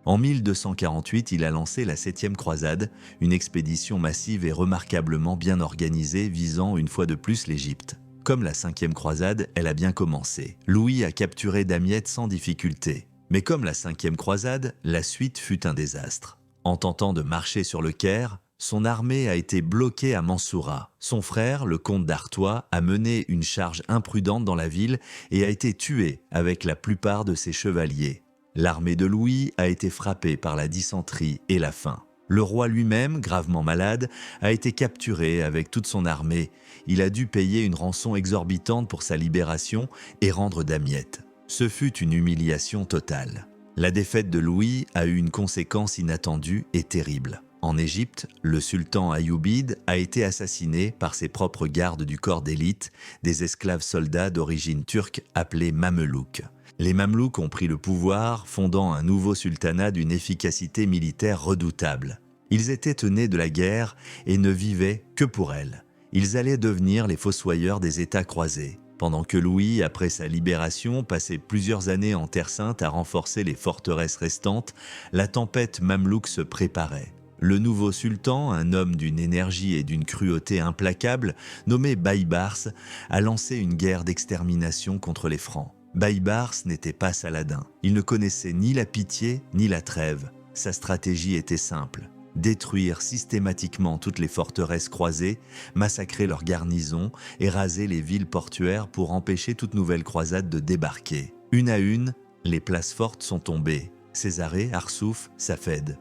En 1248, il a lancé la 7e croisade, une expédition massive et remarquablement bien organisée visant une fois de plus l'Égypte. Comme la 5e croisade, elle a bien commencé. Louis a capturé Damiette sans difficulté. Mais comme la 5e croisade, la suite fut un désastre. En tentant de marcher sur le Caire, son armée a été bloquée à Mansoura. Son frère, le comte d'Artois, a mené une charge imprudente dans la ville et a été tué avec la plupart de ses chevaliers. L'armée de Louis a été frappée par la dysenterie et la faim. Le roi lui-même, gravement malade, a été capturé avec toute son armée. Il a dû payer une rançon exorbitante pour sa libération et rendre Damiette. Ce fut une humiliation totale. La défaite de Louis a eu une conséquence inattendue et terrible. En Égypte, le sultan Ayoubide a été assassiné par ses propres gardes du corps d'élite, des esclaves soldats d'origine turque appelés Mamelouks. Les Mamelouks ont pris le pouvoir, fondant un nouveau sultanat d'une efficacité militaire redoutable. Ils étaient nés de la guerre et ne vivaient que pour elle. Ils allaient devenir les fossoyeurs des États croisés. Pendant que Louis, après sa libération, passait plusieurs années en Terre Sainte à renforcer les forteresses restantes, la tempête mamelouk se préparait. Le nouveau sultan, un homme d'une énergie et d'une cruauté implacables, nommé Baïbars, a lancé une guerre d'extermination contre les Francs. Baïbars n'était pas Saladin. Il ne connaissait ni la pitié ni la trêve. Sa stratégie était simple. Détruire systématiquement toutes les forteresses croisées, massacrer leurs garnisons et raser les villes portuaires pour empêcher toute nouvelle croisade de débarquer. Une à une, les places fortes sont tombées. Césarée, Arsouf, Safed.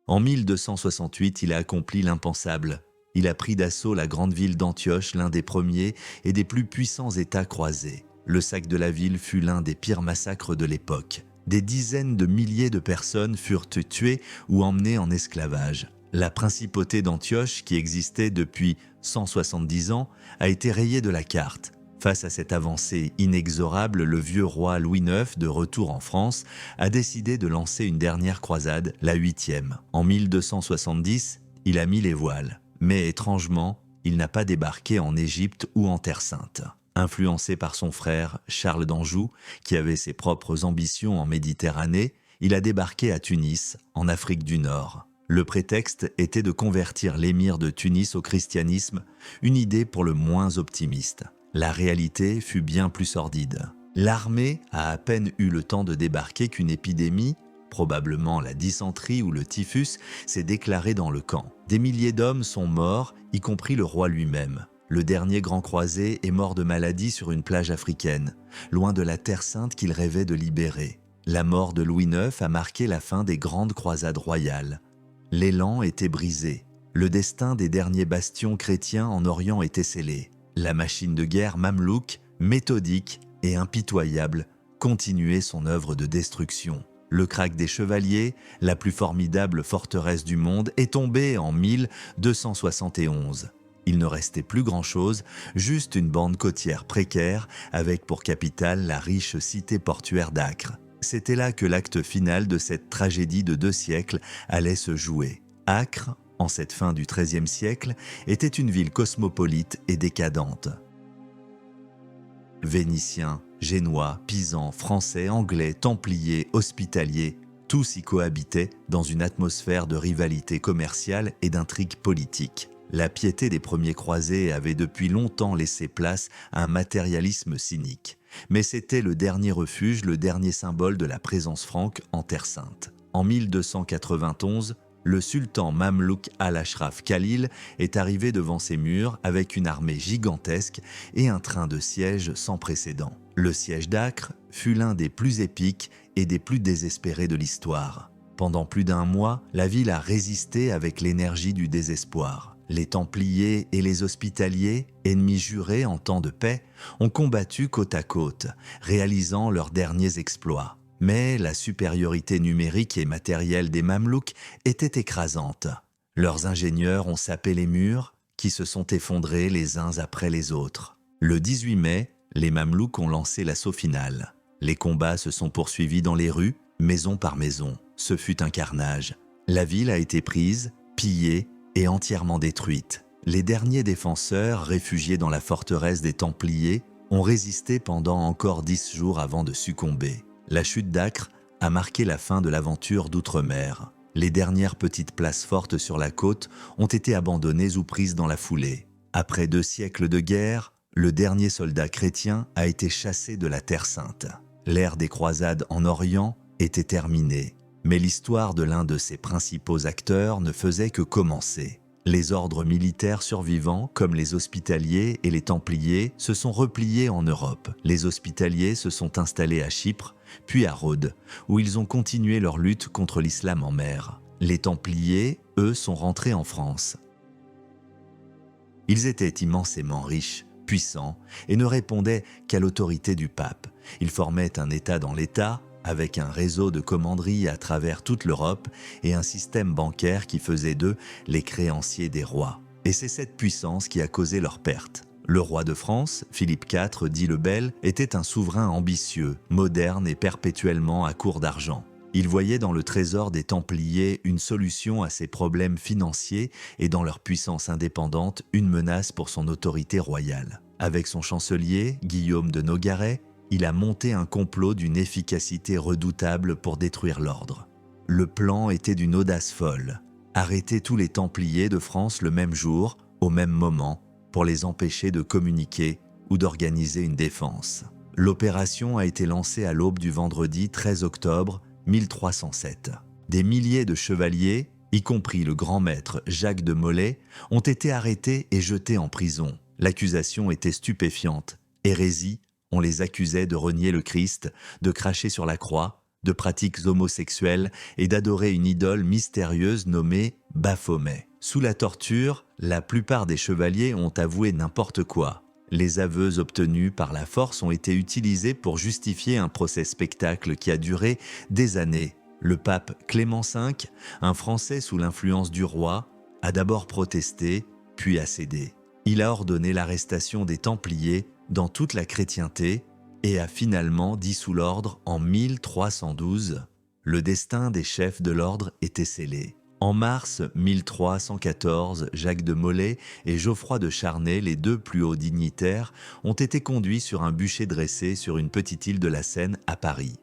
En 1268, il a accompli l'impensable. Il a pris d'assaut la grande ville d'Antioche, l'un des premiers et des plus puissants États croisés. Le sac de la ville fut l'un des pires massacres de l'époque. Des dizaines de milliers de personnes furent tuées ou emmenées en esclavage. La principauté d'Antioche, qui existait depuis 170 ans, a été rayée de la carte. Face à cette avancée inexorable, le vieux roi Louis IX, de retour en France, a décidé de lancer une dernière croisade, la 8e. En 1270, il a mis les voiles. Mais étrangement, il n'a pas débarqué en Égypte ou en Terre Sainte. Influencé par son frère Charles d'Anjou, qui avait ses propres ambitions en Méditerranée, il a débarqué à Tunis, en Afrique du Nord. Le prétexte était de convertir l'émir de Tunis au christianisme, une idée pour le moins optimiste. La réalité fut bien plus sordide. L'armée a à peine eu le temps de débarquer qu'une épidémie, probablement la dysenterie ou le typhus, s'est déclarée dans le camp. Des milliers d'hommes sont morts, y compris le roi lui-même. Le dernier grand croisé est mort de maladie sur une plage africaine, loin de la Terre Sainte qu'il rêvait de libérer. La mort de Louis IX a marqué la fin des grandes croisades royales. L'élan était brisé. Le destin des derniers bastions chrétiens en Orient était scellé. La machine de guerre mamelouk, méthodique et impitoyable, continuait son œuvre de destruction. Le krach des chevaliers, la plus formidable forteresse du monde, est tombé en 1271. Il ne restait plus grand-chose, juste une bande côtière précaire avec pour capitale la riche cité portuaire d'Acre. C'était là que l'acte final de cette tragédie de 2 siècles allait se jouer. Acre, en cette fin du XIIIe siècle, était une ville cosmopolite et décadente. Vénitiens, Génois, Pisans, Français, Anglais, Templiers, Hospitaliers, tous y cohabitaient dans une atmosphère de rivalité commerciale et d'intrigue politique. La piété des premiers croisés avait depuis longtemps laissé place à un matérialisme cynique. Mais c'était le dernier refuge, le dernier symbole de la présence franque en Terre Sainte. En 1291, le sultan mamelouk al-Ashraf Khalil est arrivé devant ses murs avec une armée gigantesque et un train de siège sans précédent. Le siège d'Acre fut l'un des plus épiques et des plus désespérés de l'histoire. Pendant plus d'un mois, la ville a résisté avec l'énergie du désespoir. Les Templiers et les Hospitaliers, ennemis jurés en temps de paix, ont combattu côte à côte, réalisant leurs derniers exploits. Mais la supériorité numérique et matérielle des Mamelouks était écrasante. Leurs ingénieurs ont sapé les murs, qui se sont effondrés les uns après les autres. Le 18 mai, les Mamelouks ont lancé l'assaut final. Les combats se sont poursuivis dans les rues, maison par maison. Ce fut un carnage. La ville a été prise, pillée, et entièrement détruite. Les derniers défenseurs, réfugiés dans la forteresse des Templiers, ont résisté pendant encore 10 jours avant de succomber. La chute d'Acre a marqué la fin de l'aventure d'outre-mer. Les dernières petites places fortes sur la côte ont été abandonnées ou prises dans la foulée. Après 2 siècles de guerre, le dernier soldat chrétien a été chassé de la Terre Sainte. L'ère des croisades en Orient était terminée. Mais l'histoire de l'un de ses principaux acteurs ne faisait que commencer. Les ordres militaires survivants, comme les Hospitaliers et les Templiers, se sont repliés en Europe. Les Hospitaliers se sont installés à Chypre, puis à Rhodes, où ils ont continué leur lutte contre l'islam en mer. Les Templiers, eux, sont rentrés en France. Ils étaient immensément riches, puissants, et ne répondaient qu'à l'autorité du pape. Ils formaient un État dans l'État, avec un réseau de commanderies à travers toute l'Europe et un système bancaire qui faisait d'eux les créanciers des rois. Et c'est cette puissance qui a causé leur perte. Le roi de France, Philippe IV, dit le Bel, était un souverain ambitieux, moderne et perpétuellement à court d'argent. Il voyait dans le trésor des Templiers une solution à ses problèmes financiers et dans leur puissance indépendante une menace pour son autorité royale. Avec son chancelier, Guillaume de Nogaret, il a monté un complot d'une efficacité redoutable pour détruire l'ordre. Le plan était d'une audace folle. Arrêter tous les Templiers de France le même jour, au même moment, pour les empêcher de communiquer ou d'organiser une défense. L'opération a été lancée à l'aube du vendredi 13 octobre 1307. Des milliers de chevaliers, y compris le grand maître Jacques de Molay, ont été arrêtés et jetés en prison. L'accusation était stupéfiante. Hérésie, on les accusait de renier le Christ, de cracher sur la croix, de pratiques homosexuelles et d'adorer une idole mystérieuse nommée Baphomet. Sous la torture, la plupart des chevaliers ont avoué n'importe quoi. Les aveux obtenus par la force ont été utilisés pour justifier un procès-spectacle qui a duré des années. Le pape Clément V, un Français sous l'influence du roi, a d'abord protesté, puis a cédé. Il a ordonné l'arrestation des Templiers dans toute la chrétienté et a finalement dissous l'ordre en 1312. Le destin des chefs de l'ordre était scellé. En mars 1314, Jacques de Molay et Geoffroy de Charnay, les 2 plus hauts dignitaires, ont été conduits sur un bûcher dressé sur une petite île de la Seine à Paris.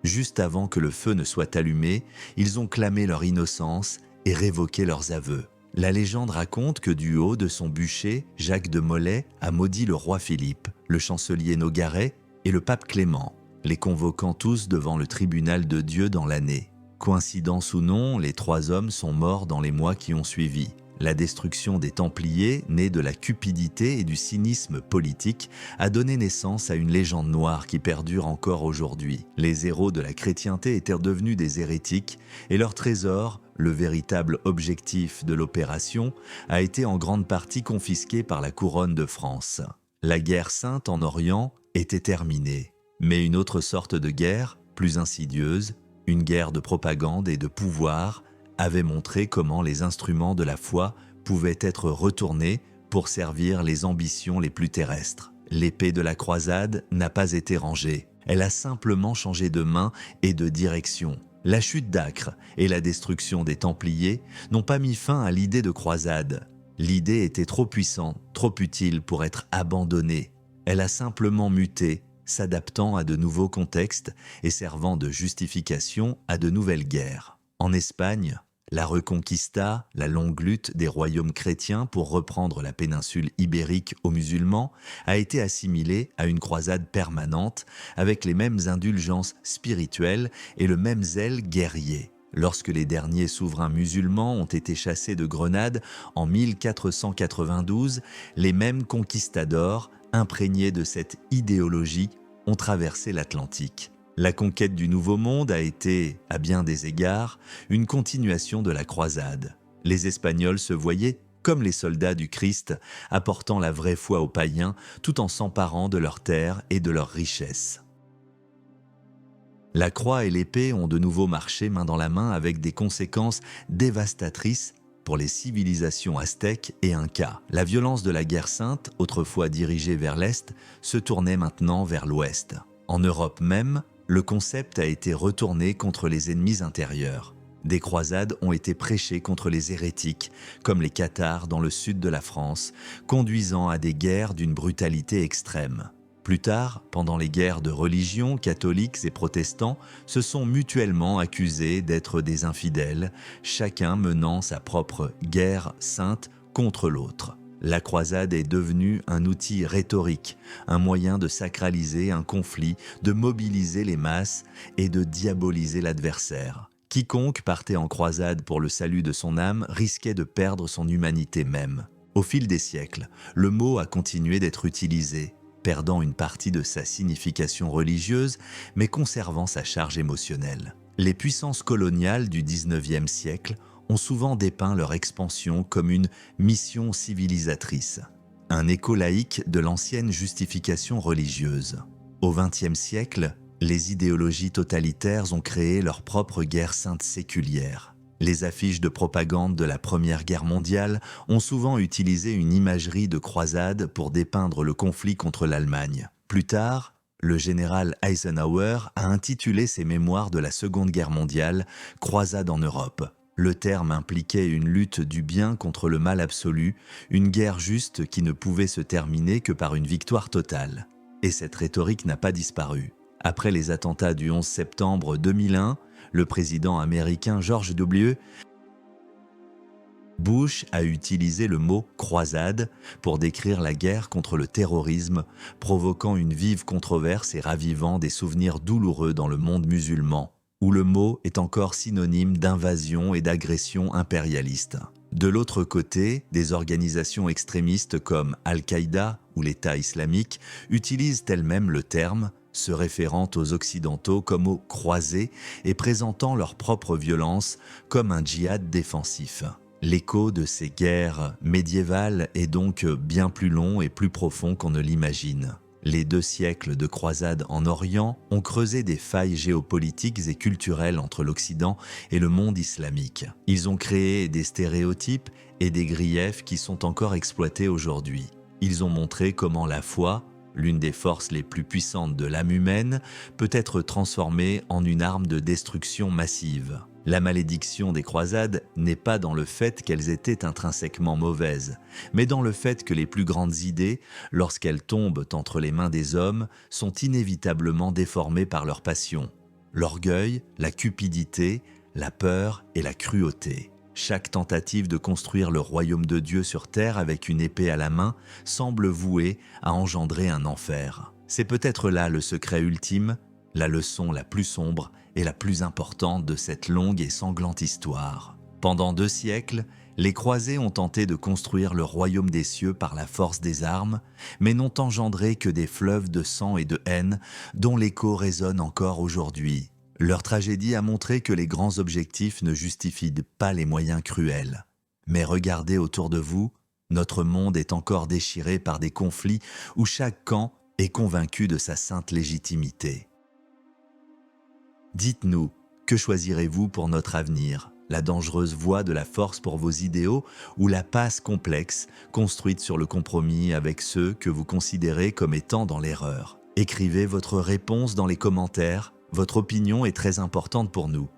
Juste avant que le feu ne soit allumé, ils ont clamé leur innocence et révoqué leurs aveux. La légende raconte que du haut de son bûcher, Jacques de Molay a maudit le roi Philippe, le chancelier Nogaret et le pape Clément, les convoquant tous devant le tribunal de Dieu dans l'année. Coïncidence ou non, les 3 hommes sont morts dans les mois qui ont suivi. La destruction des Templiers, née de la cupidité et du cynisme politique, a donné naissance à une légende noire qui perdure encore aujourd'hui. Les héros de la chrétienté étaient devenus des hérétiques et leur trésor, le véritable objectif de l'opération, a été en grande partie confisqué par la couronne de France. La guerre sainte en Orient était terminée, mais une autre sorte de guerre, plus insidieuse, une guerre de propagande et de pouvoir, avait montré comment les instruments de la foi pouvaient être retournés pour servir les ambitions les plus terrestres. L'épée de la croisade n'a pas été rangée, elle a simplement changé de main et de direction. La chute d'Acre et la destruction des Templiers n'ont pas mis fin à l'idée de croisade. L'idée était trop puissante, trop utile pour être abandonnée. Elle a simplement muté, s'adaptant à de nouveaux contextes et servant de justification à de nouvelles guerres. En Espagne, la Reconquista, la longue lutte des royaumes chrétiens pour reprendre la péninsule ibérique aux musulmans, a été assimilée à une croisade permanente avec les mêmes indulgences spirituelles et le même zèle guerrier. Lorsque les derniers souverains musulmans ont été chassés de Grenade en 1492, les mêmes conquistadors, imprégnés de cette idéologie, ont traversé l'Atlantique. La conquête du Nouveau Monde a été, à bien des égards, une continuation de la croisade. Les Espagnols se voyaient comme les soldats du Christ, apportant la vraie foi aux païens tout en s'emparant de leurs terres et de leurs richesses. La croix et l'épée ont de nouveau marché main dans la main avec des conséquences dévastatrices pour les civilisations aztèques et incas. La violence de la guerre sainte, autrefois dirigée vers l'Est, se tournait maintenant vers l'Ouest. En Europe même, le concept a été retourné contre les ennemis intérieurs. Des croisades ont été prêchées contre les hérétiques, comme les Cathares dans le sud de la France, conduisant à des guerres d'une brutalité extrême. Plus tard, pendant les guerres de religion, catholiques et protestants se sont mutuellement accusés d'être des infidèles, chacun menant sa propre guerre sainte contre l'autre. La croisade est devenue un outil rhétorique, un moyen de sacraliser un conflit, de mobiliser les masses et de diaboliser l'adversaire. Quiconque partait en croisade pour le salut de son âme risquait de perdre son humanité même. Au fil des siècles, le mot a continué d'être utilisé, perdant une partie de sa signification religieuse, mais conservant sa charge émotionnelle. Les puissances coloniales du XIXe siècle ont souvent dépeint leur expansion comme une mission civilisatrice, un écho laïque de l'ancienne justification religieuse. Au XXe siècle, les idéologies totalitaires ont créé leur propre guerre sainte séculière. Les affiches de propagande de la Première Guerre mondiale ont souvent utilisé une imagerie de croisade pour dépeindre le conflit contre l'Allemagne. Plus tard, le général Eisenhower a intitulé ses mémoires de la Seconde Guerre mondiale « Croisade en Europe ». Le terme impliquait une lutte du bien contre le mal absolu, une guerre juste qui ne pouvait se terminer que par une victoire totale. Et cette rhétorique n'a pas disparu. Après les attentats du 11 septembre 2001, le président américain George W. Bush a utilisé le mot « croisade » pour décrire la guerre contre le terrorisme, provoquant une vive controverse et ravivant des souvenirs douloureux dans le monde musulman, où le mot est encore synonyme d'invasion et d'agression impérialiste. De l'autre côté, des organisations extrémistes comme Al-Qaïda ou l'État islamique utilisent elles-mêmes le terme, se référant aux Occidentaux comme aux croisés et présentant leur propre violence comme un djihad défensif. L'écho de ces guerres médiévales est donc bien plus long et plus profond qu'on ne l'imagine. Les 2 siècles de croisades en Orient ont creusé des failles géopolitiques et culturelles entre l'Occident et le monde islamique. Ils ont créé des stéréotypes et des griefs qui sont encore exploités aujourd'hui. Ils ont montré comment la foi, l'une des forces les plus puissantes de l'âme humaine, peut être transformée en une arme de destruction massive. La malédiction des croisades n'est pas dans le fait qu'elles étaient intrinsèquement mauvaises, mais dans le fait que les plus grandes idées, lorsqu'elles tombent entre les mains des hommes, sont inévitablement déformées par leur passion. L'orgueil, la cupidité, la peur et la cruauté. Chaque tentative de construire le royaume de Dieu sur terre avec une épée à la main semble vouée à engendrer un enfer. C'est peut-être là le secret ultime, la leçon la plus sombre et la plus importante de cette longue et sanglante histoire. Pendant 2 siècles, les croisés ont tenté de construire le royaume des cieux par la force des armes, mais n'ont engendré que des fleuves de sang et de haine dont l'écho résonne encore aujourd'hui. Leur tragédie a montré que les grands objectifs ne justifient pas les moyens cruels. Mais regardez autour de vous, notre monde est encore déchiré par des conflits où chaque camp est convaincu de sa sainte légitimité. Dites-nous, que choisirez-vous pour notre avenir ? La dangereuse voie de la force pour vos idéaux ou la passe complexe construite sur le compromis avec ceux que vous considérez comme étant dans l'erreur ? Écrivez votre réponse dans les commentaires. Votre opinion est très importante pour nous.